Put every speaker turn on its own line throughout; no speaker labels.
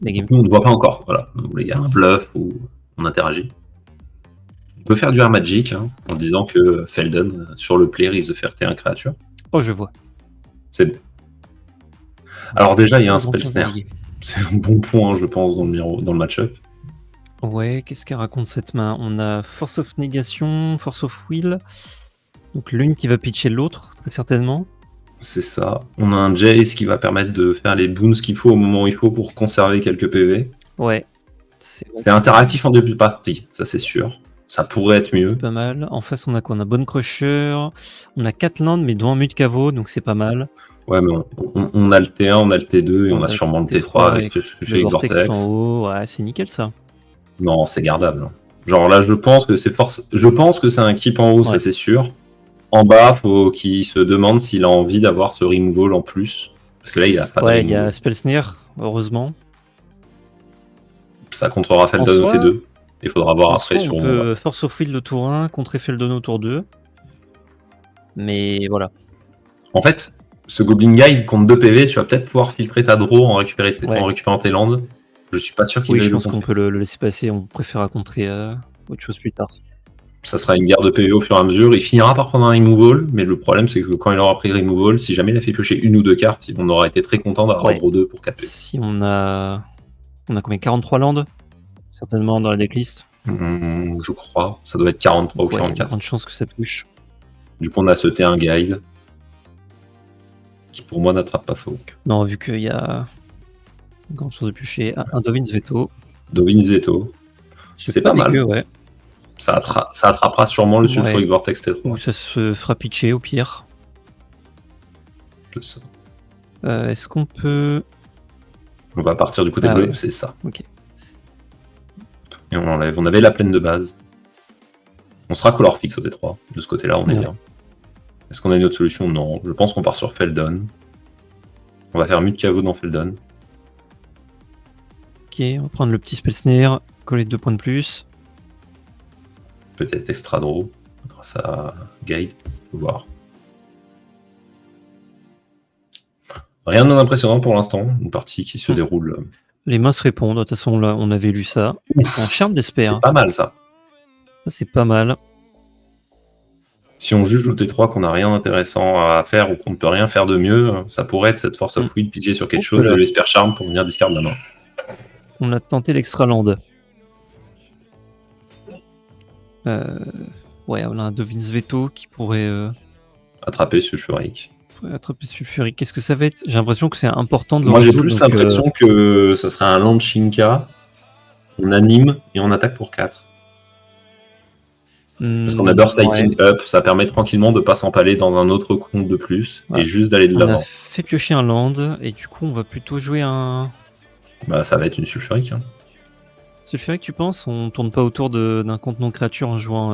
La game.
Donc, nous, on ne voit pas encore. Voilà. Donc, il y a un bluff où on interagit. On peut faire du Air Magic en disant que Felden, sur le play, risque de faire T1 créature.
Oh, je vois.
C'est bon. Alors déjà, il y a un
Grand
spell
tir
snare.
délégué.
C'est un bon point, je pense, dans le match-up.
Ouais, qu'est-ce qu'elle raconte cette main? On a Force of Negation, Force of Will. Donc l'une qui va pitcher l'autre, très certainement.
C'est ça. On a un Jace qui va permettre de faire les boons qu'il faut au moment où il faut pour conserver quelques PV.
Ouais.
C'est interactif en début de partie, ça c'est sûr. Ça pourrait être mieux.
C'est pas mal. En face, on a quoi? On a Bone Crusher. On a 4 landes, mais dont un Mute Caveau, donc c'est pas mal.
Ouais, mais on a le T1, on a le T2 et on a sûrement le T3 avec
le Vortex en haut. Ouais, c'est nickel ça.
Non, c'est gardable. Genre là, je pense que c'est un keep en haut, ça c'est sûr. En bas, faut qu'il se demande s'il a envie d'avoir ce removal en plus. Parce que là, il a pas de removal.
Ouais, il y a Spell Snare, heureusement.
Ça contrera Feldon au T2. Il faudra voir après sur...
On peut Force of Will le tour 1, contrer Feldon au tour 2. Mais voilà.
En fait, ce Goblin Guide contre 2 PV, tu vas peut-être pouvoir filtrer ta draw en récupérant tes landes. Je suis pas sûr qu'il veuille
je
le
pense qu'on peut le laisser passer. On préférera contrer autre chose plus tard.
Ça sera une guerre de PV au fur et à mesure. Il finira par prendre un removal, mais le problème c'est que quand il aura pris le removal, si jamais il a fait piocher une ou deux cartes, on aura été très content d'avoir draw 2 pour 4 PV.
Si on a combien? 43 landes? Certainement dans la decklist.
Je crois. Ça doit être 43 ou 44. Il y a de
grandes chances que ça touche.
Du coup, on a sauté un guide qui pour moi n'attrape pas faux.
Non, vu qu'il y a une grande chance de piocher un Dovin's Veto.
Dovin's Veto. C'est pas mal.
Ouais.
Ça attrapera sûrement le Sulfuric Vortex T3.
Ou ça se fera pitcher au pire.
C'est ça.
Est-ce qu'on peut...
On va partir du côté bleu, c'est ça.
Ok.
Et on l'enlève. On avait la plaine de base. On sera color fixe au T3. De ce côté-là, on est bien. Est-ce qu'on a une autre solution? Non. Je pense qu'on part sur Feldon. On va faire Mute Caveau dans Feldon.
Ok, on va prendre le petit Spell Snare, coller 2 points de plus.
Peut-être extra draw grâce à Guide. Faut voir. Rien d'impressionnant pour l'instant. Une partie qui se déroule.
Les mains se répondent. De toute façon, là, on avait lu ça. Un charme d'espère.
C'est pas mal ça.
Ça, c'est pas mal.
Si on juge au T3 qu'on n'a rien d'intéressant à faire ou qu'on ne peut rien faire de mieux, ça pourrait être cette Force of Will pitcher sur quelque chose de l'Esper Charm pour venir discard la main.
On a tenté l'Extra Land. Ouais, on a un Dovin's Veto qui pourrait...
attraper Sulfuric.
Qu'est-ce que ça va être? J'ai l'impression que c'est important de le
Moi, j'ai plus l'impression que ça serait un Land Shinka. On anime et on attaque pour 4. Parce qu'on a Burst Lighting Up, ça permet tranquillement de pas s'empaler dans un autre compte de plus et juste d'aller de l'avant.
On a fait piocher un land et du coup on va plutôt jouer un...
Bah ça va être une Sulfuric.
Sulfuric, tu penses? On tourne pas autour d'un compte non créature en jouant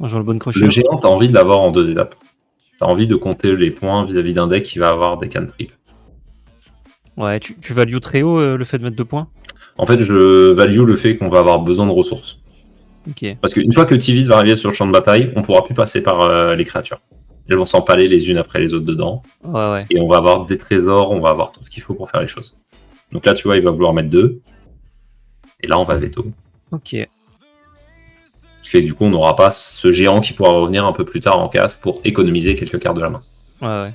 le Bone Crusher.
Le géant, t'as envie de l'avoir en 2 étapes. T'as envie de compter les points vis-à-vis d'un deck qui va avoir des cantrips.
Ouais, tu value très haut le fait de mettre 2 points?
En fait, je value le fait qu'on va avoir besoin de ressources.
Okay.
Parce qu'une fois que Tivit va arriver sur le champ de bataille, on pourra plus passer par les créatures. Elles vont s'empaler les unes après les autres dedans.
Ouais.
Et on va avoir des trésors, on va avoir tout ce qu'il faut pour faire les choses. Donc là, tu vois, il va vouloir mettre 2. Et là, on va veto.
Ok.
Ce qui fait que du coup, on n'aura pas ce géant qui pourra revenir un peu plus tard en cast pour économiser quelques cartes de la main.
Ouais.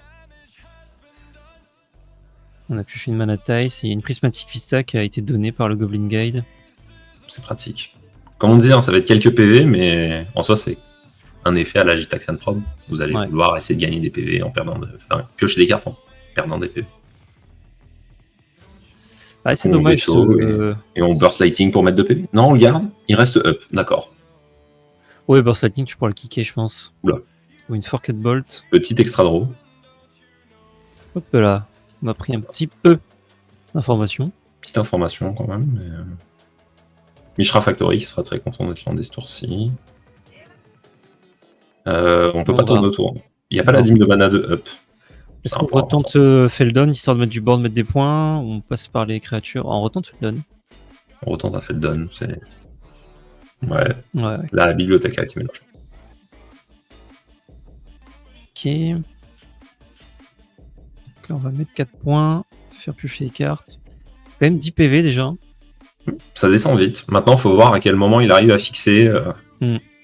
On a pioché une mana taille. C'est une Prismatic Vista qui a été donnée par le Goblin Guide.
C'est pratique. Comme on dit, ça va être quelques PV, mais en soi, c'est un effet à la Gitaxian Probe. Vous allez vouloir essayer de gagner des PV en perdant piocher des cartes en perdant des PV.
Ah, c'est dommage.
Et on Burst Lighting pour mettre 2 PV. Non, on le garde. Il reste up, d'accord.
Ouais, Burst Lighting, tu pourras le kicker, je pense.
Oula.
Ou une Forked Bolt.
Petit extra draw.
Hop là. On a pris un petit peu d'informations.
Petite information quand même. Mais... Mishra Factory qui sera très content d'être landé ce tour-ci. On peut pas tourner autour. Il n'y a pas la dîme de mana de up.
Est-ce qu'on retente Feldon histoire de mettre du board, mettre des points? On passe par les créatures. On retente Feldon.
On retente à Feldon, c'est... Ouais. La bibliothèque a été mélangée.
Ok. Donc là, on va mettre 4 points, faire piocher les cartes. Quand même 10 PV déjà.
Ça descend vite. Maintenant, il faut voir à quel moment il arrive à fixer.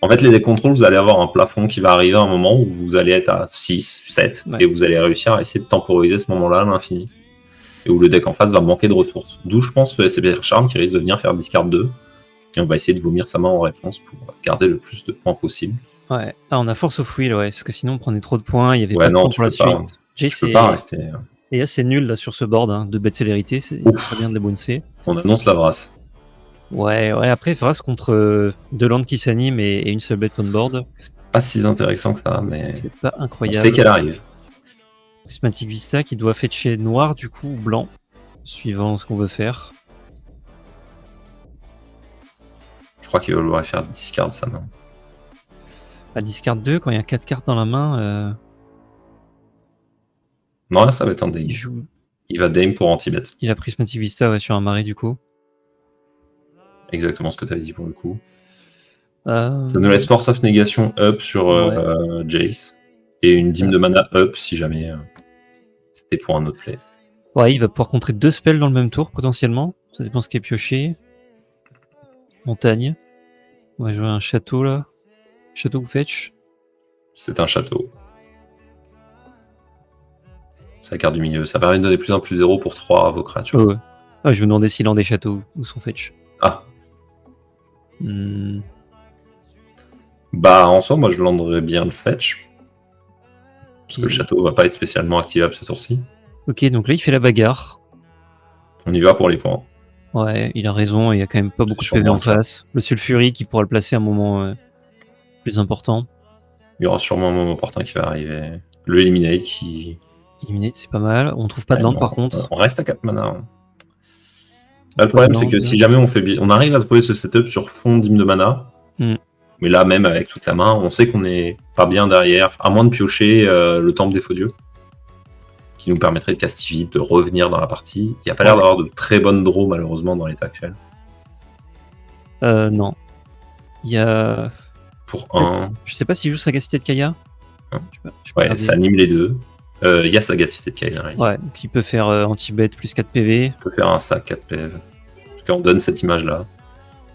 En fait, les deck control, vous allez avoir un plafond qui va arriver à un moment où vous allez être à 6, 7,
Ouais.
et vous allez réussir à essayer de temporiser ce moment-là à l'infini. Et où le deck en face va manquer de ressources. D'où je pense le SCPR Charm qui risque de venir faire discard 2. Et on va essayer de vomir sa main en réponse pour garder le plus de points possible.
Ouais. Ah, on a Force of Will, ouais, parce que sinon on prenait trop de points, il y avait
Ouais,
pas de
non,
points
tu
pour la
peux pas.
suite. Jace
Tu peux pas rester.
Et là, c'est nul là sur ce board hein, de bête célérité, c'est très bien de les bouncer.
On annonce la brasse.
Ouais, après, Vras contre 2 landes qui s'animent et une seule bête on board.
C'est pas si intéressant que ça, mais
C'est pas
on
incroyable.
sait qu'elle arrive.
Prismatic Vista qui doit fetcher noir du coup ou blanc, suivant ce qu'on veut faire.
Je crois qu'il va vouloir faire discard sa main.
À discard 2, quand il y a 4 cartes dans la main,
Non, là, ça va être un
il
dame.
joue.
Il va dame pour anti-bet.
Il a Prismatic Vista ouais, sur un marais du coup.
Exactement ce que tu avais dit pour le coup.
Euh,
Ça nous laisse Force of Négation up sur Jace. Et une
Ça.
dîme de mana up si jamais c'était pour un autre play.
Ouais, il va pouvoir contrer 2 spells dans le même tour potentiellement. Ça dépend ce qui est pioché. Montagne. On va jouer un château là. Château ou fetch.
C'est un château. C'est la carte du milieu. Ça permet de donner plus 1, plus 0 pour 3 à vos créatures.
Oh, ouais. Ah, je me demandais s'il en des châteaux ou son fetch.
Ah.
Hmm.
Bah, en soi, moi, je landerais bien le fetch. Parce
Okay.
que le château va pas être spécialement activable ce tour-ci.
Ok, donc là, il fait la bagarre.
On y va pour les points.
Ouais, il a raison, il y a quand même pas beaucoup de PV en face. Le Sulfury qui pourra le placer à un moment plus important.
Il y aura sûrement un moment opportun qui va arriver. Le Eliminate qui...
Eliminate, c'est pas mal. On trouve pas de land par contre.
On reste à 4 mana. Là, le problème, c'est que si jamais on arrive à trouver ce setup sur fond d'hymne de mana, mais là, même avec toute la main, on sait qu'on est pas bien derrière, à moins de piocher le Temple des Faux Dieux, qui nous permettrait de caster vite, de revenir dans la partie. Il n'y a pas l'air d'avoir de très bonnes draws, malheureusement, dans l'état actuel.
Non. Il y a...
Pour un...
Je sais pas s'il joue Sagacité de Kaya.
Ouais, ça anime les deux. Il y a Sagacité de Kaya.
Ouais, donc il peut faire anti-bet plus 4 PV.
Il peut faire un sac 4 PV. En tout cas, on donne cette image-là.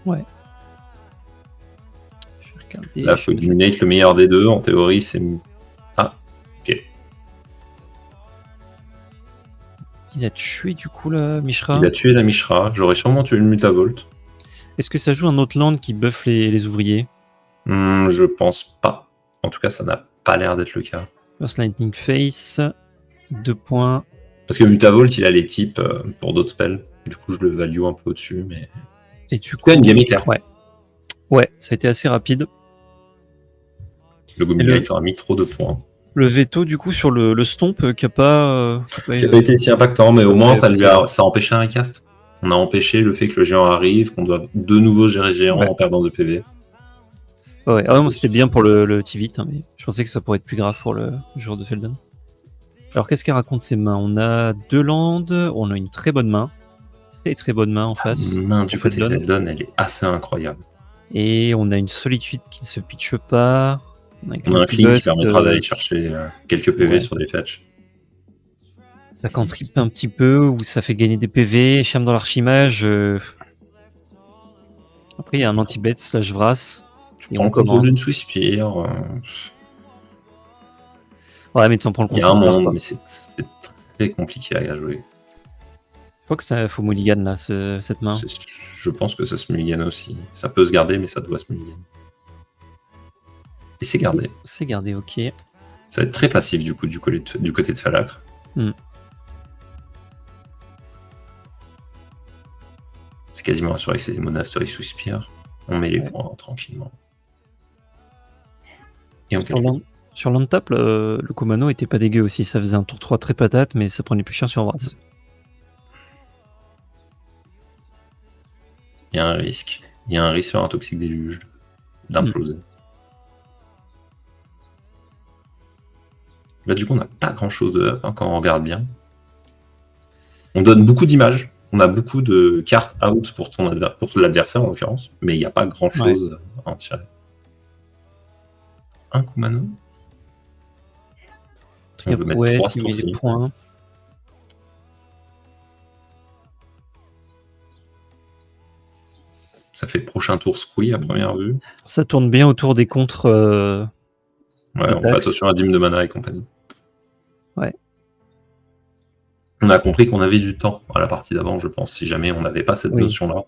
Ouais.
Là, il faut eliminate le meilleur des deux. En théorie, c'est... Ah, ok.
Il a tué du coup la Mishra.
Il a tué la Mishra. J'aurais sûrement tué le Mutavolt.
Est-ce que ça joue un autre land qui buff les ouvriers?
Je pense pas. En tout cas, ça n'a pas l'air d'être le cas.
First Lightning Face, 2 points.
Parce que Mutavolt, il a les types pour d'autres spells. Du coup, je le value un peu au-dessus. Mais...
Et du coup,
une game éclair.
Ouais, ça a été assez rapide.
Le Goblin aura mis trop de points.
Le veto, du coup, sur le stomp qui n'a pas
été si impactant, mais au moins, ça a empêché un recast. On a empêché le fait que le géant arrive, qu'on doit de nouveau gérer géant en perdant de PV.
Ouais, moi c'était bien pour le Tivit, hein, mais je pensais que ça pourrait être plus grave pour le joueur de Felden. Alors qu'est-ce qu'elle raconte ses mains? On a 2 landes, on a une très bonne main. Très bonne main en face.
La main du côté de Felden, elle est assez incroyable.
Et on a une solitude qui ne se pitche pas.
On a un clean qui permettra d'aller chercher quelques PV sur des fetch.
Ça cantripe un petit peu, ou ça fait gagner des PV, charme dans l'archimage. Après, il y a un anti-bet / Vras.
Tu prends le contrôle d'une Swiftspear.
Ouais, mais tu en prends le contrôle.
Il y a un monde, mais c'est très compliqué à jouer.
Je crois que ça faut mulligan là, cette main.
Je pense que ça se mulligan aussi. Ça peut se garder, mais ça doit se mulligan. Et c'est gardé.
C'est gardé, ok.
Ça va être très passif du coup du côté de Falacre. C'est quasiment assuré que c'est des Monastery Swiftspear. On met les points tranquillement. Et on
sur l'untap, le Kumano était pas dégueu aussi. Ça faisait un tour 3 très patate, mais ça prenait plus cher sur Vras.
Il y a un risque. Il y a un risque sur un toxique déluge d'imploser. Là, du coup, on n'a pas grand-chose de up quand on regarde bien. On donne beaucoup d'images. On a beaucoup de cartes out pour l'adversaire, en l'occurrence. Mais il n'y a pas grand-chose à en tirer. Un Kumano. On veut mettre 3
les points.
Ça fait prochain tour Squee à première vue.
Ça tourne bien autour des contres.
Ouais, on fait attention à Dîme de mana et compagnie.
Ouais.
On a compris qu'on avait du temps à la partie d'avant, je pense, si jamais on n'avait pas cette notion-là.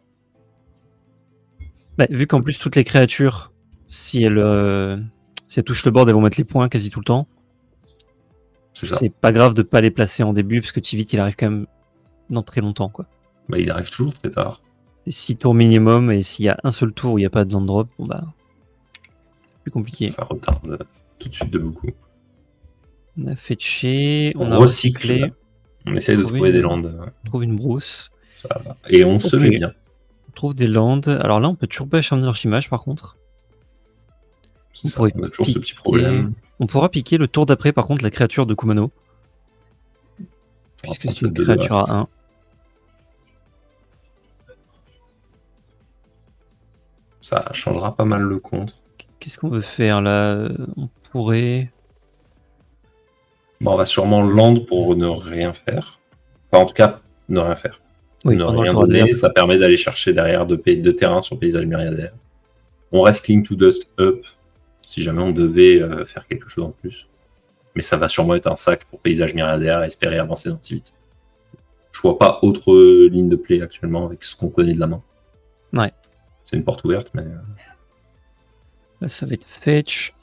Bah, vu qu'en plus, toutes les créatures, si elles touchent le board, elles vont mettre les points quasi tout le temps. C'est pas grave de pas les placer en début, parce que Tivit, il arrive quand même dans très longtemps, quoi.
Bah, il arrive toujours très tard.
C'est 6 tours minimum, et s'il y a un seul tour où il n'y a pas de land drop, bon bah, c'est plus compliqué.
Ça retarde tout de suite de beaucoup.
On a fetché,
on a recyclé. On essaye de trouver des landes.
On trouve une brousse.
Ça va. Et on se met bien.
On trouve des landes. Alors là, on peut toujours pas échanger l'archimage, par contre.
On a toujours ce petit problème.
On pourra piquer le tour d'après, par contre, la créature de Kumano. Puisque c'est une créature à 1.
Ça changera pas mal le compte.
Qu'est-ce qu'on veut faire là? On pourrait...
Bon, on va sûrement land pour ne rien faire. Enfin, en tout cas, ne rien faire.
Oui,
ne rien donner, ça permet d'aller chercher derrière de terrain sur Paysage Myriadaire. On reste Cling to Dust up, si jamais on devait faire quelque chose en plus. Mais ça va sûrement être un sac pour Paysage Myriadaire et espérer avancer dans Tivit. Je vois pas autre ligne de play actuellement avec ce qu'on connaît de la main.
Ouais.
C'est une porte ouverte, mais...
Là, ça va être fetch.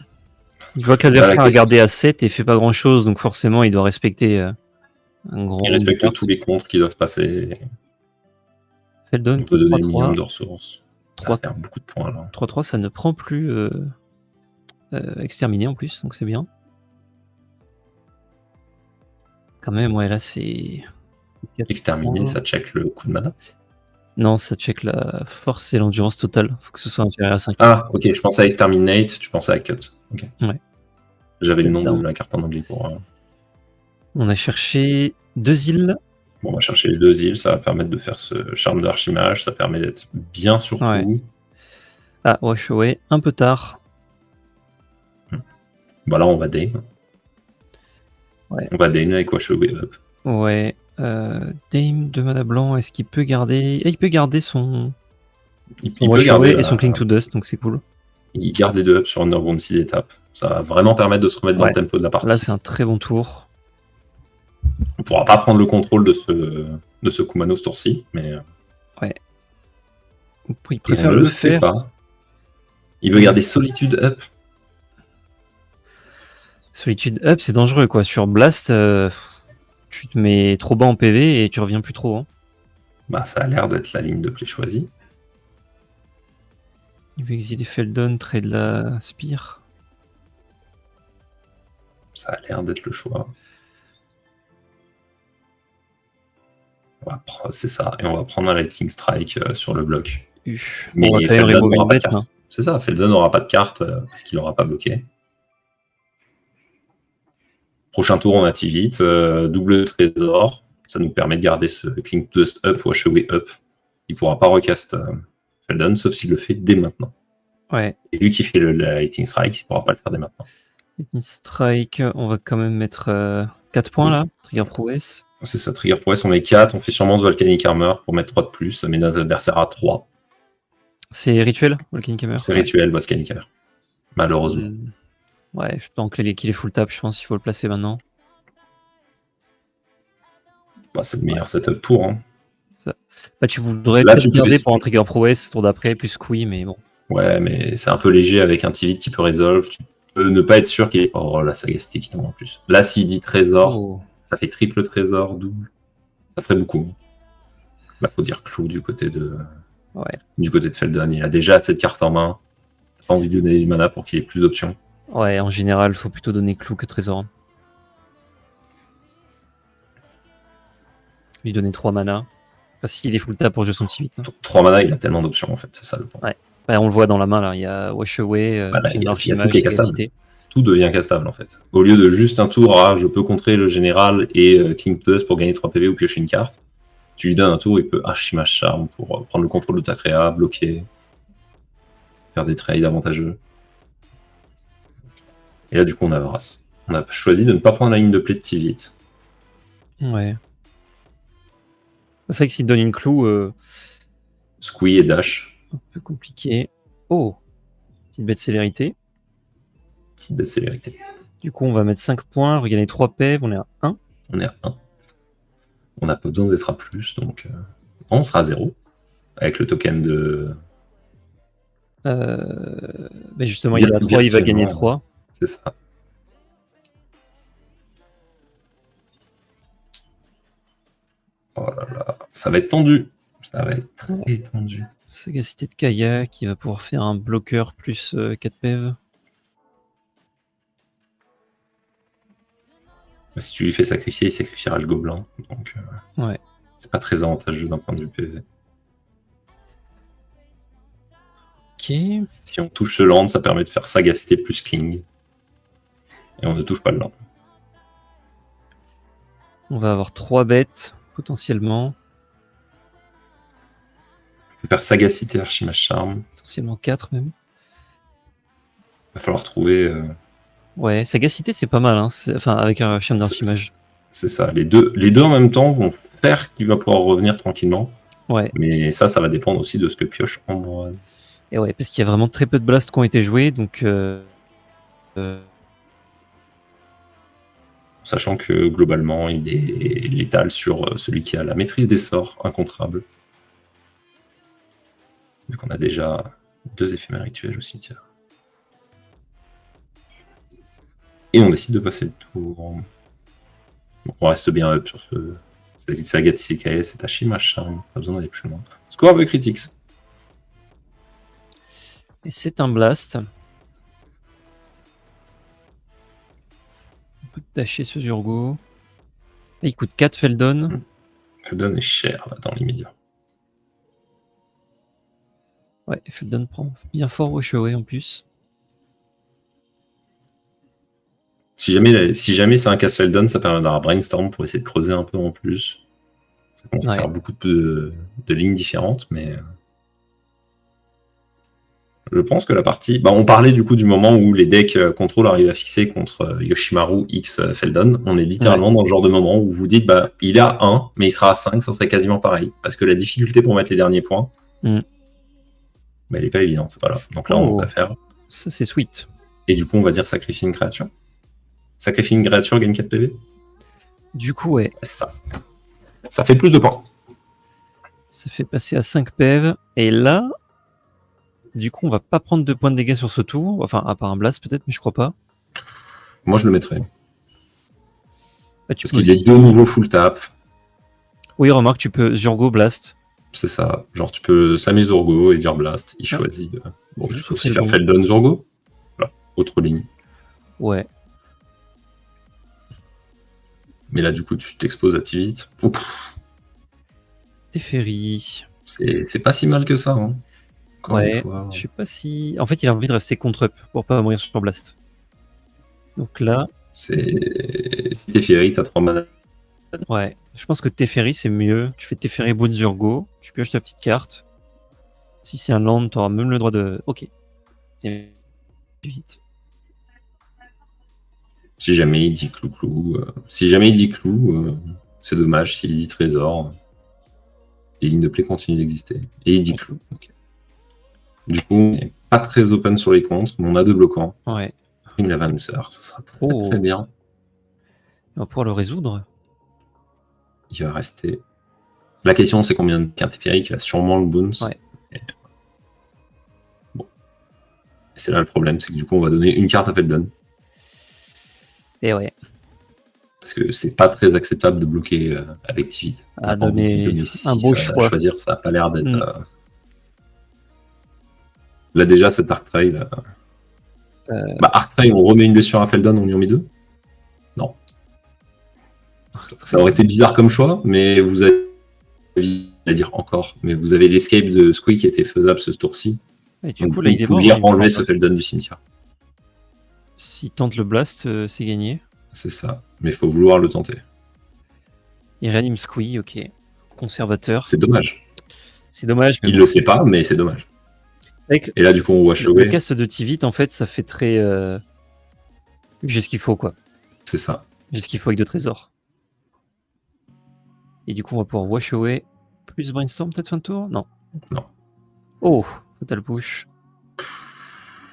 Il voit que l'adversaire a gardé à 7 et fait pas grand chose, donc forcément il doit respecter un grand...
Il respecte tous les contres qui doivent passer.
Feldon,
on peut donner un minimum de ressources. Ça va faire beaucoup de points là.
3-3, ça ne prend plus exterminé en plus, donc c'est bien. Quand même, ouais, là c'est...
Exterminé, ça check le coup de mana.
Non, ça check la force et l'endurance totale. Faut que ce soit inférieur à 5.
Ah, ok, je pensais à Exterminate, tu pensais à Cut. Okay.
Ouais.
J'avais le nom de la carte en anglais pour...
On a cherché 2 îles.
Bon, on va chercher les 2 îles, ça va permettre de faire ce charme d'archimage, ça permet d'être bien sur tout.
Ah, ouais, un peu tard.
Bah là, on va Dame.
Ouais.
On va Dame avec Washaway Up.
Ouais. Dame de mana blanc, est-ce qu'il peut garder... il peut garder son... Il peut garder et son Cling to Dust, donc c'est cool.
Il garde les 2 up sur Underground 6 étapes. Ça va vraiment permettre de se remettre dans le tempo de la partie.
Là, c'est un très bon tour.
On pourra pas prendre le contrôle de ce Kumano ce tour-ci, mais...
Ouais. Il préfère le faire.
Pas. Il veut garder Solitude up.
Solitude up, c'est dangereux, quoi. Sur Blast, tu te mets trop bas en PV et tu reviens plus trop. Hein.
Bah, ça a l'air d'être la ligne de play choisie.
Il veut exiler Feldon, trade la Spire.
Ça a l'air d'être le choix. C'est ça, et on va prendre un Lightning Strike sur le bloc.
Mais Feldon n'aura pas de carte.
C'est ça, Feldon n'aura pas de carte parce qu'il n'aura pas bloqué. Prochain tour, on a Tivit, double trésor. Ça nous permet de garder ce Cling to Dust up ou Washaway up. Il ne pourra pas recast Feldon, sauf s'il le fait dès maintenant.
Ouais.
Et lui qui fait le Lightning Strike, il ne pourra pas le faire dès maintenant.
Lightning Strike, on va quand même mettre 4 points là, Trigger Prowess.
C'est ça, Trigger Prowess, on met 4, on fait sûrement de Volcanic Armor pour mettre 3 de plus, ça met notre adversaire à 3.
C'est rituel, Volcanic Armor?
C'est rituel, Volcanic Armor. Malheureusement.
Ouais, tant qu'il est full tap, je pense qu'il faut le placer maintenant.
Bah, c'est le meilleur setup pour. Hein.
Bah, tu voudrais peut-être garder pour un Trigger Prowess, tour d'après, plus Squee, mais bon.
Ouais, mais c'est un peu léger avec un Tivit qui peut résolve. Tu peux ne pas être sûr qu'il est... Oh, la Sagastic, non, en plus. Là, s'il dit trésor, ça fait triple trésor, double. Ça ferait beaucoup. Bah, faut dire clou du côté de... Du côté de Feldon. Il a déjà cette carte en main. T'as pas envie de donner du mana pour qu'il ait plus d'options.
Ouais, en général, il faut plutôt donner clou que trésor. Lui donner 3 mana. Enfin, s'il est full tap pour jouer son petit 8.
3 mana, il a tellement d'options en fait, c'est ça le point.
Ouais. Bah, on le voit dans la main là, il y a Washaway,
il y a tout qui est castable. Tout devient castable en fait. Au lieu de juste un tour à je peux contrer le général et King Dust pour gagner 3 PV ou piocher une carte, tu lui donnes un tour, il peut Archimage Charme pour prendre le contrôle de ta créa, bloquer, faire des trades avantageux. Et là du coup on avance. On a choisi de ne pas prendre la ligne de play de Tivit.
Ouais. C'est vrai que s'il donne une clou...
Squee et Dash.
Un peu compliqué. Oh, petite bête célérité.
Petite bête célérité.
Du coup, on va mettre 5 points, regagner 3 PEV, on est à 1.
On est à 1. On n'a pas besoin d'être à plus, donc on sera à 0. Avec le token de...
Mais justement, il est à 3, il va gagner 3.
C'est ça. Oh là là, ça va être tendu. Ça va être très tendu.
Sagacité de Kaya qui va pouvoir faire un bloqueur plus 4 PEV.
Si tu lui fais sacrifier, il sacrifiera le gobelin. Donc,
ouais.
C'est pas très avantageux d'un point de vue PV.
Ok.
Si on touche ce land, ça permet de faire sagacité plus Kling. Et on ne touche pas le land.
On va avoir 3 bêtes, potentiellement.
On peut faire sagacité, archimage charme.
Potentiellement 4 même.
Il va falloir trouver...
Ouais, sagacité c'est pas mal, hein. Enfin avec un chien d'archimage.
C'est ça, les deux en même temps vont faire qu'il va pouvoir revenir tranquillement.
Ouais.
Mais ça va dépendre aussi de ce que pioche Ambroise.
Et ouais, parce qu'il y a vraiment très peu de blasts qui ont été joués, donc...
Sachant que globalement, il est létal sur celui qui a la maîtrise des sorts incontrables. Vu qu'on a déjà 2 éphémères rituels au cimetière. Et on décide de passer le tour. Donc on reste bien up sur ce... Sagat Isekai, c'est Hashima Charm, pas besoin d'aller plus loin. Score avec Critics.
Et c'est un blast. On peut dasher ce Zurgo. Et il coûte 4 Feldon.
Feldon est cher là, dans l'immédiat.
Ouais, Feldon prend bien fort Washaway en plus.
Si jamais c'est un casse Feldon, ça permet d'avoir Brainstorm pour essayer de creuser un peu en plus. Ça commence à faire beaucoup de lignes différentes, mais... Je pense que la partie... on parlait du coup du moment où les decks contrôle arrivent à fixer contre Yoshimaru X Feldon. On est littéralement dans le genre de moment où vous dites il est à 1, mais il sera à 5, ça serait quasiment pareil. Parce que la difficulté pour mettre les derniers points, elle n'est pas évidente. Voilà. Donc là, on va faire...
Ça, c'est sweet.
Et du coup, on va dire sacrifier une créature. Sacrifier une créature, gagne 4 PV.
Du coup, ouais.
Ça fait plus de points.
Ça fait passer à 5 PV. Et là... Du coup, on va pas prendre 2 points de dégâts sur ce tour. Enfin, à part un blast peut-être, mais je crois pas.
Moi, je le mettrais.
Parce
qu'il est de nouveau full tap.
Oui, remarque, tu peux Zurgo blast.
C'est ça. Genre, tu peux slammer Zurgo et dire blast. Il choisit de... Bon, tu peux aussi faire Feldon Zurgo. Voilà, autre ligne.
Ouais.
Mais là, du coup, tu t'exposes à Tivit.
Teferi.
C'est pas si mal que ça. Hein.
Ouais, je sais pas si... En fait, il a envie de rester contre-up pour pas mourir sur blast. Donc là...
Si Teferi, t'as 3 mana.
Ouais, je pense que Teferi, c'est mieux. Tu fais Teferi Boon Zurgo, tu pioches ta petite carte. Si c'est un land, t'auras même le droit de... Ok. Et vite.
Si jamais il dit clou-clou... Si jamais il dit clou, c'est dommage. S'il dit trésor, les lignes de play continuent d'exister. Et il dit clou. Okay. Du coup, on n'est pas très open sur les contres, mais on a 2 bloquants.
Ouais.
Une Lavancer, ça sera très bien.
On va pouvoir le résoudre.
Il va rester... La question, c'est combien de cartes féeriques? Il a sûrement le boons.
Ouais.
Et... Bon. Et c'est là le problème, c'est que du coup, on va donner une carte à Feldon.
Et ouais.
Parce que c'est pas très acceptable de bloquer avec Tivit.
À donner un beau choix.
À choisir, ça n'a pas l'air d'être... Là, déjà, cet Arc Trail... Arc Trail, on remet une blessure à Feldon, on y en met 2? Non. Ça aurait été bizarre comme choix, mais vous avez... à dire encore, mais vous avez l'escape de Squeak qui était faisable ce tour-ci.
Et du coup, là, il est
mort. Vous pouviez enlever ce Feldon du cimetière.
S'il tente le blast, c'est gagné.
C'est ça, mais il faut vouloir le tenter.
Il réanime Squee, ok. Conservateur.
C'est dommage.
C'est dommage.
Il le sait pas, mais c'est dommage. Et là, du coup, on wash away.
Le cast de Tivit, en fait, ça fait très... J'ai ce qu'il faut, quoi.
C'est ça.
J'ai ce qu'il faut avec 2 trésors. Et du coup, on va pouvoir wash away plus Brainstorm peut-être fin de tour? Non.
Non.
Oh, Fatal Push.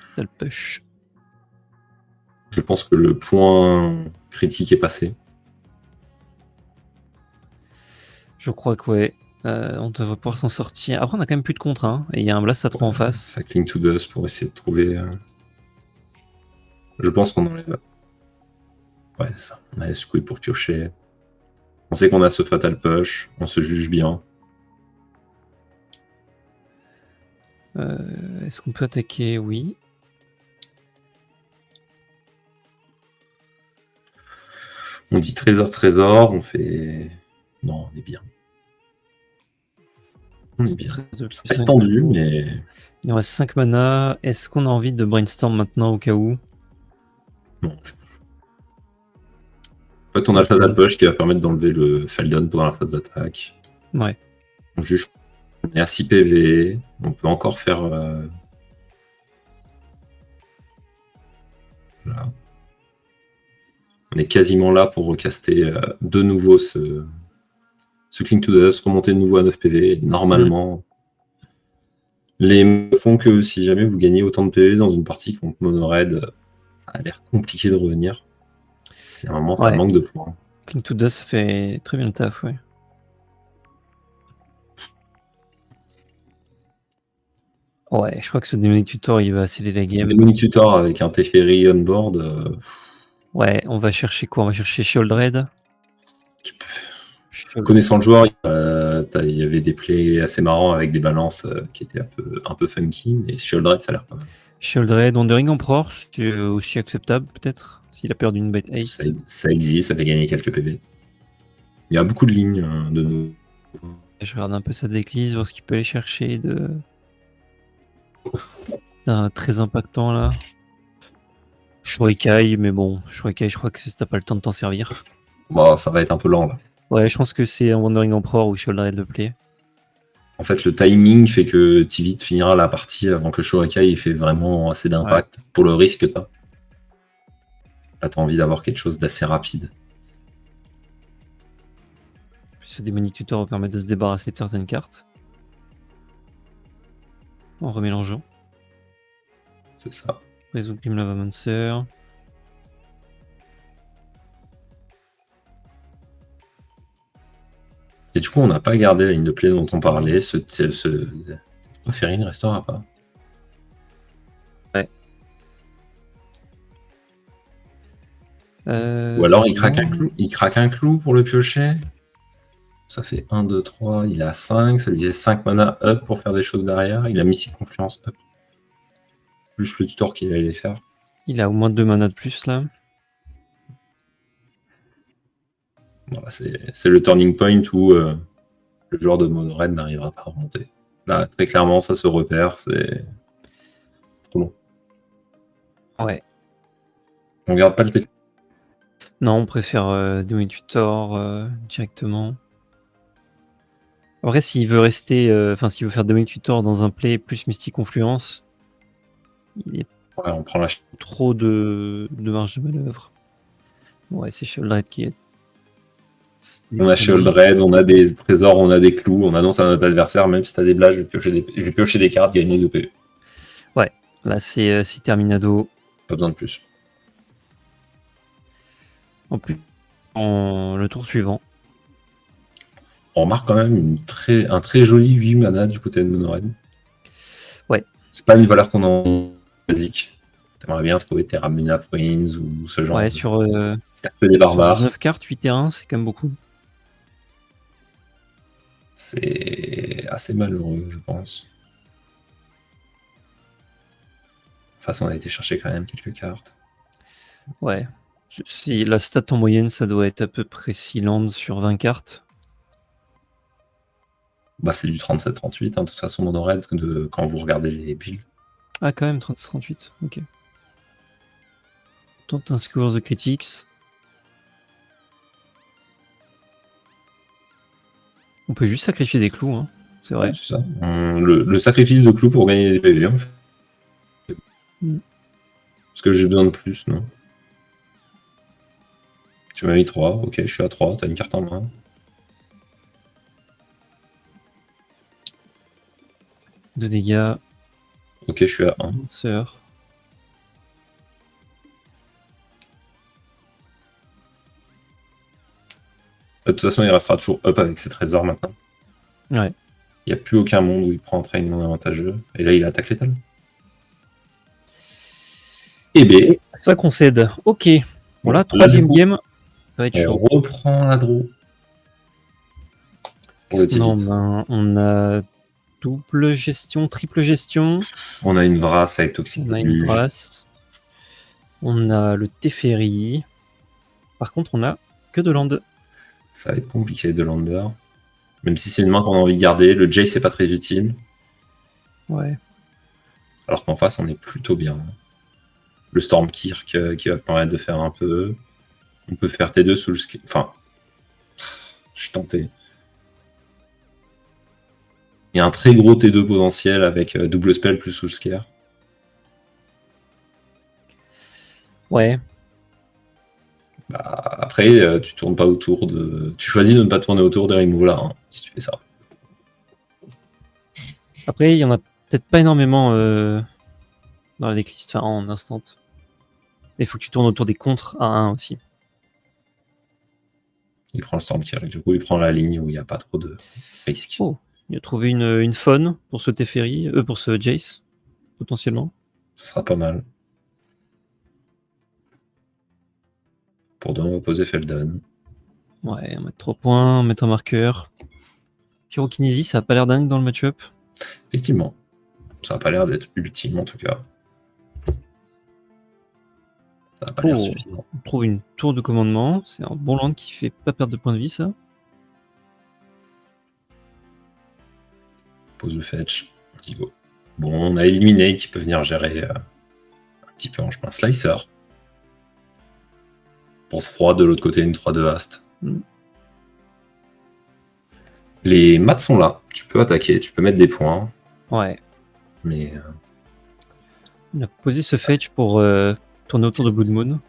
Fatal Push.
Je pense que le point critique est passé.
Je crois que ouais. On devrait pouvoir s'en sortir. Après, on a quand même plus de contre, hein. Et il y a un Blast à 3 en face.
Ça Cling to Dust pour essayer de trouver. Je pense qu'on enlève. Ouais, c'est ça. On a les squid pour piocher. On sait qu'on a ce Fatal Push. On se juge bien.
Est-ce qu'on peut attaquer? Oui.
On dit trésor. On fait. Non, on est bien. On est bien. Ça reste tendu, mais.
Il nous reste 5 mana. Est-ce qu'on a envie de brainstorm maintenant au cas où?
Non. En fait, on a le Fatal Push qui va permettre d'enlever le Feldon pendant la phase d'attaque.
Ouais.
On juge. On est à 6 PV. On peut encore faire. Là. On est quasiment là pour recaster de nouveau ce Cling to Dust, remonter de nouveau à 9 PV. Et normalement, les font que si jamais vous gagnez autant de PV dans une partie contre Mono Red, ça a l'air compliqué de revenir. Et à un moment, ça manque de points.
Cling to Dust fait très bien le taf, ouais. Ouais, je crois que ce Demonic Tutor, il va sceller la game.
Demonic Tutor avec un Teferi on board.
Ouais, on va chercher quoi? On va chercher Shieldred.
Connaissant le joueur, il y avait des plays assez marrants avec des balances qui étaient un peu funky, mais Shieldred, ça a l'air pas mal.
Shieldred, Wandering Emperor, c'est aussi acceptable peut-être, s'il a perdu une bête ace.
Ça existe, ça fait gagner quelques PV. Il y a beaucoup de lignes de.
Je regarde un peu sa decklist, voir ce qu'il peut aller chercher d'un très impactant là. Shurikai, mais bon, Shurikai, je crois que si t'as pas le temps de t'en servir.
Bon, ça va être un peu lent là.
Ouais, je pense que c'est un Wandering Emperor ou Shieldred le play.
En fait, le timing fait que Tivit finira la partie avant que Shurikai fait vraiment assez d'impact pour le risque que t'as. Là, t'as envie d'avoir quelque chose d'assez rapide.
Ce Demonic Tutor permet de se débarrasser de certaines cartes. En remélangeant.
C'est ça.
Réseau Grim Lavamancer.
Et du coup, on n'a pas gardé la ligne de play dont on parlait. Ce Ferry ne restera pas.
Ouais.
Ou alors il craque un clou pour le piocher. Ça fait 1, 2, 3, il a 5, ça lui faisait 5 mana up pour faire des choses derrière. Il a mis 6 confluences up. Plus le tutor qu'il allait faire.
Il a au moins 2 mana de plus là.
Voilà, c'est le turning point où le joueur de Mono Red n'arrivera pas à remonter. Là, très clairement, ça se repère, c'est trop long.
Ouais.
On garde pas le TP.
Non, on préfère Demonic Tutor directement. Après, s'il veut rester, s'il veut faire Demonic Tutor dans un play plus Mystic Confluence, il est
on prend la
trop de marge de manœuvre. Ouais, c'est Shieldred qui est.
On a Shieldred, on a des trésors, on a des clous, on annonce à notre adversaire, même si t'as des blagues, je vais piocher des cartes, gagner 2 PV.
Ouais, là c'est terminado.
Pas besoin de plus.
En plus, le tour suivant.
On remarque quand même un très joli 8 mana du côté de Mono Red.
Ouais.
C'est pas une valeur qu'on a en basique. T'aimerais bien trouver Terra Muna Prince ou ce genre.
Ouais, sur
Cercle des barbares.
19 cartes, 8 et 1, c'est quand même beaucoup.
C'est assez malheureux, je pense. Enfin, on a été chercher quand même quelques cartes.
Ouais. Si la stat en moyenne, ça doit être à peu près 6 lands sur 20 cartes.
Bah, c'est du 37-38, hein, de toute façon, Mono Red, quand vous regardez les builds.
Ah, quand même, 37-38, ok. Tente un Scour the Critics. On peut juste sacrifier des clous, hein. C'est vrai.
Ouais, c'est ça. Le sacrifice de clous pour gagner des PV, en fait. Parce que j'ai besoin de plus, non? Tu m'as mis 3, ok, je suis à 3, t'as une carte en main.
2 dégâts.
Ok, je suis à 1.
Sœur.
De toute façon, il restera toujours up avec ses trésors maintenant.
Ouais.
Il n'y a plus aucun monde où il prend un train non avantageux. Et là, il attaque létal. Et B.
Ça concède. Ok. Voilà,
Là,
troisième
du coup,
game. Ça va être
on
chaud.
reprend la draw. Pour le
Qu'est-ce qu'on a en
Tivit.
main? On a double gestion, triple gestion.
On a une Vrasse avec Toxic
On a une
Deluge.
Vrasse. On a le Teferi. Par contre, on a que de land.
Ça va être compliqué de lander. Même si c'est une main qu'on a envie de garder. Le Jace, c'est pas très utile.
Ouais.
Alors qu'en face, on est plutôt bien. Le Stormkirk qui va permettre de faire un peu. On peut faire T2 sous le ski. Enfin, je suis tenté. Il y a un très gros T2 potentiel avec double spell plus sous le scare.
Ouais.
Bah, après, tu tournes pas autour de. Tu choisis de ne pas tourner autour des removes là, si tu fais ça.
Après, il y en a peut-être pas énormément dans la decklist, enfin en instant. Il faut que tu tournes autour des contres à 1 aussi.
Il prend le Stormkirk, du coup, il prend la ligne où il n'y a pas trop de risque.
Oh, il a trouvé une faune pour ce Teferi, pour ce Jace, potentiellement.
Ce sera pas mal. Pour deux, on va poser Feldon.
Ouais, on va mettre 3 points, mettre un marqueur. Pyrokinésie, ça a pas l'air dingue dans le match-up.
Effectivement. Ça n'a pas l'air d'être ultime en tout cas. Ça n'a pas l'air suffisant.
On trouve une tour de commandement. C'est un bon land qui fait pas perdre de points de vie, ça.
Pose le fetch. Go. Bon, on a Eliminate qui peut venir gérer un petit peu en chemin. Slicer. Pour 3, de l'autre côté, une 3-2 Ast. Les maths sont là. Tu peux attaquer, tu peux mettre des points.
Ouais.
Mais.
On a posé ce fetch pour tourner autour de Blood Moon.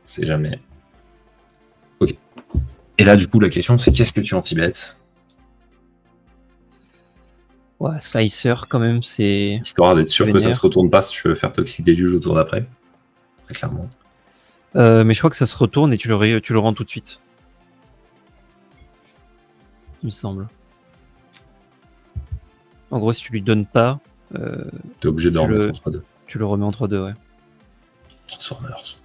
C'est jamais. Ok. Et là, du coup, la question, c'est qu'est-ce que tu anti-bêtes?
Ouais, Slicer, quand même, c'est.
Histoire d'être sûr que ça se retourne pas si tu veux faire Toxic Deluge au tour d'après. Très clairement.
Mais je crois que ça se retourne et tu le rends tout de suite. Il me semble. En gros, si tu lui donnes pas.
T'es obligé de remettre en 3-2.
Tu le remets en 3-2, ouais.
Transformers.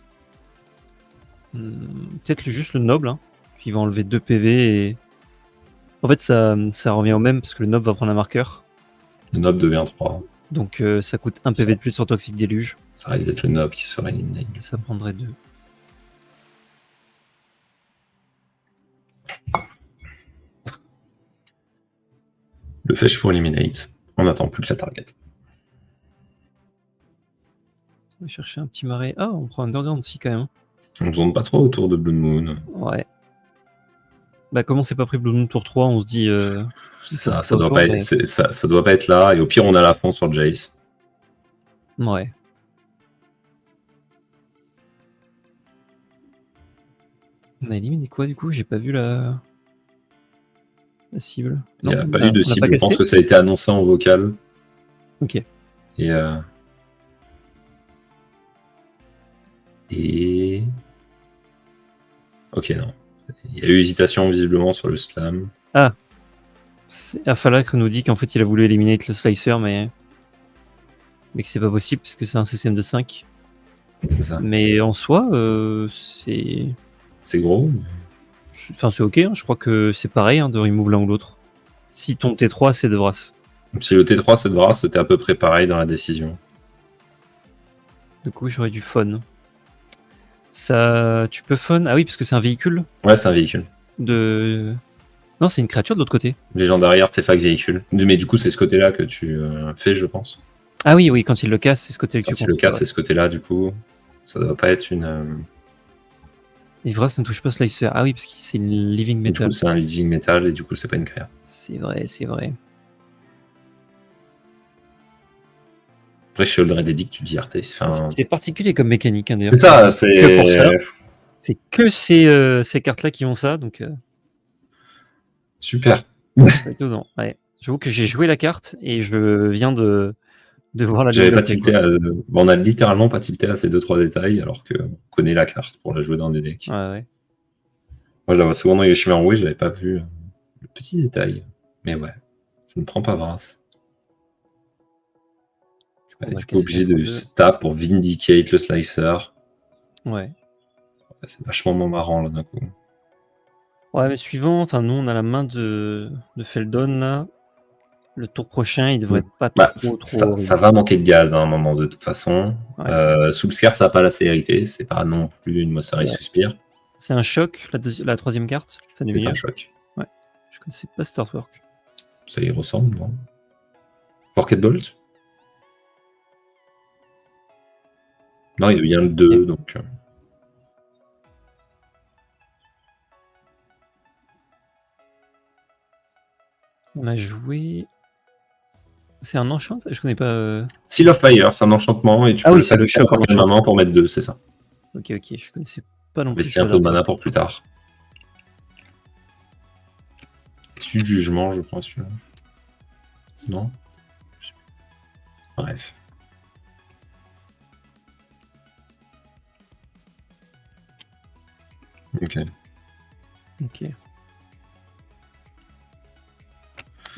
Peut-être juste le noble, hein, qui va enlever 2 PV et. En fait, ça revient au même parce que le noble va prendre un marqueur.
Le noble devient 3.
Donc ça coûte 1 PV de plus sur Toxic Deluge.
Ça risque d'être le noble qui serait éliminé.
Ça prendrait 2.
Le fetch pour eliminate. On n'attend plus que la target.
On va chercher un petit marais. Ah, on prend Underground aussi quand même.
On ne tourne pas trop autour de Blood Moon.
Ouais. Bah, comme on s'est pas pris Blood Moon tour 3, on se dit.
C'est ça, ça doit pas être là. Et au pire, on a la fond sur Jace.
Ouais. On a éliminé quoi du coup? J'ai pas vu la cible.
Il n'y a pas eu de cible. Je pense que ça a été annoncé en vocal.
Ok.
Et. Ok, non. Il y a eu hésitation visiblement sur le slam.
Ah. Afalacre nous dit qu'en fait il a voulu éliminer le slicer, mais que c'est pas possible puisque c'est un CCM de 5.
Ça.
Mais en soi, c'est.
C'est gros.
Enfin, c'est ok, hein. Je crois que c'est pareil de remove l'un ou l'autre. Si ton T3 c'est de Vrasse.
Si le T3 c'est de Vrasse, c'était à peu près pareil dans la décision.
Du coup, j'aurais du fun. Ça, tu peux fun. Ah oui, parce que c'est un véhicule.
Ouais, c'est un véhicule.
Non, c'est une créature de l'autre côté.
Légendaire artefact véhicule. Mais du coup, c'est ce côté-là que tu fais, je pense.
Ah oui, quand il le casse, c'est ce côté-là que tu
Quand il le casse, c'est ce côté-là, du coup. Ça doit pas être une.
Et Vrasse ne touche pas Slicer. Ah oui, parce que c'est une Living Metal.
Du coup, c'est un Living Metal et du coup, c'est pas une créa.
C'est vrai, c'est vrai.
Après, chez Oldred Edict, tu dis Arte. Enfin...
C'est particulier comme mécanique, hein, d'ailleurs.
C'est ça, c'est
que pour ça. C'est que ces cartes-là qui ont ça, donc.
Super.
C'est étonnant, ouais. J'avoue que j'ai joué la carte et je viens de voir la
J'avais pas
développer,
tilté
quoi.
bon, on a littéralement pas tilté à ces 2-3 détails alors qu'on connaît la carte pour la jouer dans des decks.
Ouais.
Moi, je la vois souvent dans Yoshimar Roué, j'avais pas vu le petit détail. Mais ouais, ça ne prend pas Vras.
On va
Du coup,
casser
obligé
entre
de
deux.
se taper pour Vindicate le Slicer.
Ouais.
C'est vachement marrant là d'un coup.
Ouais, mais suivant, enfin, nous, on a la main de Feldon, là. Le tour prochain, il devrait être pas
Bah,
trop
ça
horrible.
va manquer de gaz à un moment de toute façon.
Ouais.
Soulscar, ça n'a pas la célérité, c'est pas non plus une Mossari Suspire.
C'est un choc, la troisième carte. C'est
un choc.
Ouais. Je connaissais pas cet artwork.
Ça y ressemble, non? Forked Bolt? Non, il y a bien le 2, donc...
On a joué... C'est un enchant? Je connais pas...
Seal of Fire, c'est un enchantement, et tu
Ah
peux
oui,
le
c'est
faire
le choc en
en main pour mettre 2, c'est ça.
Ok, je connaissais pas non plus.
Investir un peu de mana pour plus tard. Dessus jugement, je crois, celui-là. Non? Bref. Ok.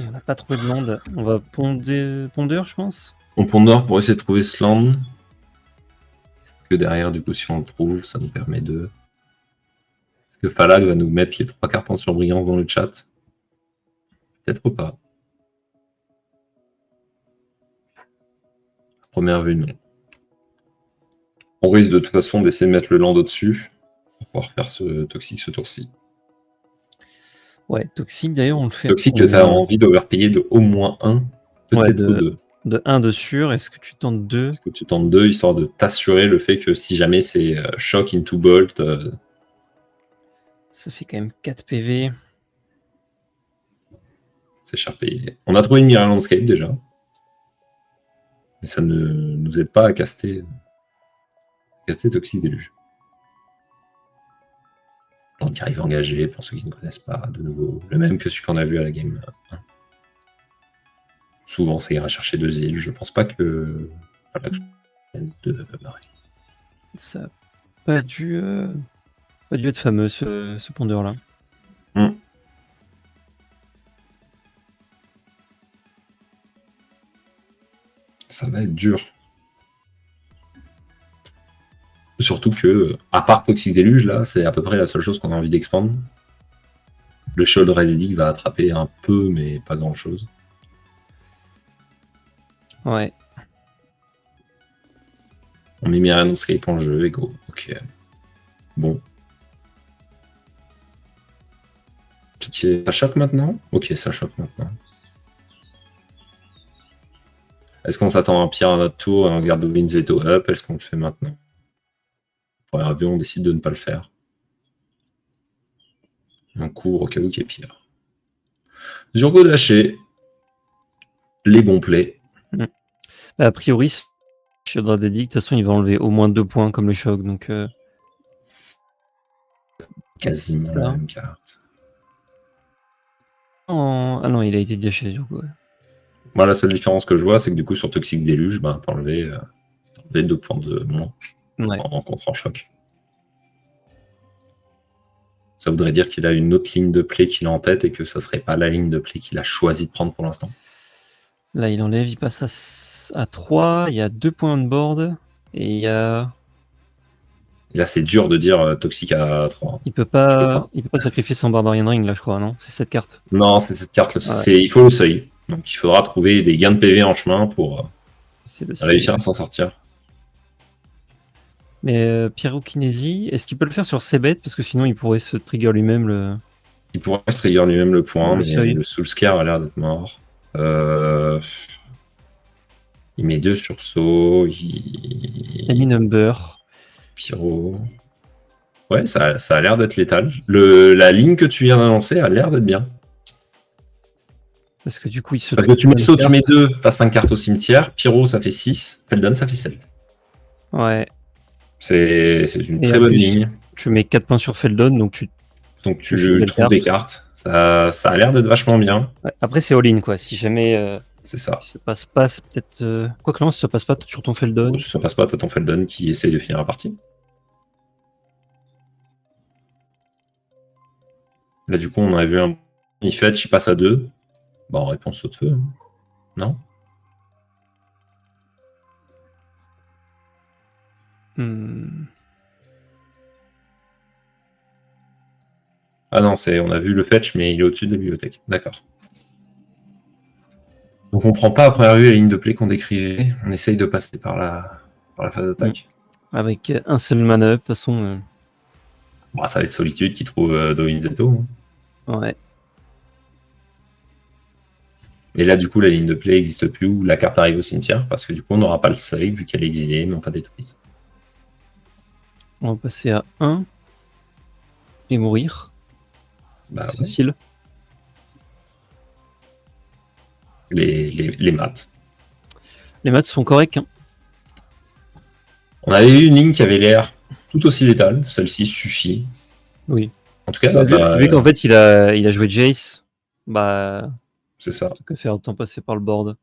Et on n'a pas trouvé de land. On va pondeur, je pense.
On pondeur pour essayer de trouver ce land. Que derrière, du coup, si on le trouve, ça nous permet de... Est-ce que Falag va nous mettre les 3 cartes en surbrillance dans le chat? Peut-être pas. À première vue, non. On risque de toute façon d'essayer de mettre le land au-dessus pour pouvoir faire ce toxique ce tour-ci.
Ouais, toxique d'ailleurs, on le fait.
Toxique que tu as envie d'overpayer de au moins 1, peut-être 2.
De 1 de sûr, est-ce que tu tentes 2?
Est-ce que tu tentes 2 histoire de t'assurer le fait que si jamais c'est shock into bolt.
Ça fait quand même 4 PV.
C'est cher payé. On a trouvé une Mirror Landscape déjà. Mais ça ne nous aide pas à caster Toxic Déluge. On y arrive engagé, pour ceux qui ne connaissent pas, de nouveau, le même que celui qu'on a vu à la game 1. Souvent, ça ira chercher 2 îles. Je pense pas que... Voilà, que je... de marrer.
Ça n'a pas dû être fameux, ce pondeur-là.
Ça va être dur. Surtout que, à part Toxic Déluge, là, c'est à peu près la seule chose qu'on a envie d'expandre. Le Shoulder Relic va attraper un peu, mais pas grand-chose.
Ouais.
On met Mirror Landscape en jeu, et go. Ok. Bon. Ça choque maintenant? Ok, ça choque maintenant. Est-ce qu'on s'attend à un pire à notre tour et on regarde Win Zeto up? Est-ce qu'on le fait maintenant? Pour un avion, on décide de ne pas le faire. On couvre au cas où qu'il y ait pire. Zurgo Daché. Les bons plays.
A priori, Shadow Dedic, de toute façon, il va enlever au moins 2 points comme le choc, donc...
Quasiment la même carte.
Ah non, il a été daché, du coup. Ouais.
Moi, la seule différence que je vois, c'est que du coup, sur Toxic Déluge, bah, t'as enlevé 2 points de moins en contre en choc. Ça voudrait dire qu'il a une autre ligne de play qu'il a en tête et que ça serait pas la ligne de play qu'il a choisi de prendre pour l'instant.
Là, il enlève, il passe à 3, il y a 2 points on board, et il y a...
Et là, c'est dur de dire Toxic à 3.
Il peut pas sacrifier son Barbarian Ring, là, je crois, non? C'est cette carte.
Non, c'est cette carte. Il faut le seuil. Donc, il faudra trouver des gains de PV en chemin pour réussir à s'en sortir.
Mais Pyrokinésie, est-ce qu'il peut le faire sur ses bêtes? Parce que sinon, il pourrait se trigger lui-même le...
Il pourrait se trigger lui-même le point, mais le Soulscar a l'air d'être mort. Il met 2 sursauts.
Any number.
Pyro. Ouais, ça a l'air d'être létal. La ligne que tu viens d'annoncer a l'air d'être bien.
Parce que du coup, il se...
Parce que tu mets saut, tu mets 2, t'as 5 cartes au cimetière. Pyro, ça fait 6. Feldon, ça fait 7.
Ouais.
C'est une très bonne ligne.
Tu mets 4 points sur Feldon, donc
Donc
C'est une
tu
belle
trouves des
carte.
cartes. Ça a l'air d'être vachement bien.
Ouais. Après, c'est all-in, quoi. Si jamais
C'est ça.
ça passe pas, c'est peut-être. Quoi que non, si ça passe pas, t'as toujours ton Feldon.
Si ça passe pas, t'as ton Feldon qui essaye de finir la partie. Là, du coup, on a vu un fetch, il passe à 2. Bah, en réponse saut de feu. Hein. Non? Ah non, on a vu le fetch, mais il est au-dessus de la bibliothèque. D'accord. Donc on prend pas à première vue la ligne de play qu'on décrivait. On essaye de passer par la phase d'attaque.
Avec un seul mana up, de toute façon.
Bah, ça va être Solitude qui trouve Doinzetto.
Ouais.
Et là, du coup, la ligne de play n'existe plus où la carte arrive au cimetière parce que du coup, on n'aura pas le save vu qu'elle est exilée, non pas détruite.
On va passer à 1 et mourir.
Bah, ouais.
Facile.
Les maths.
Les maths sont corrects. Hein.
On avait eu une ligne qui avait l'air tout aussi létale. Celle-ci suffit.
Oui.
En tout cas,
vu qu'en fait il a joué Jace, bah
c'est ça.
que faire autant passer par le board.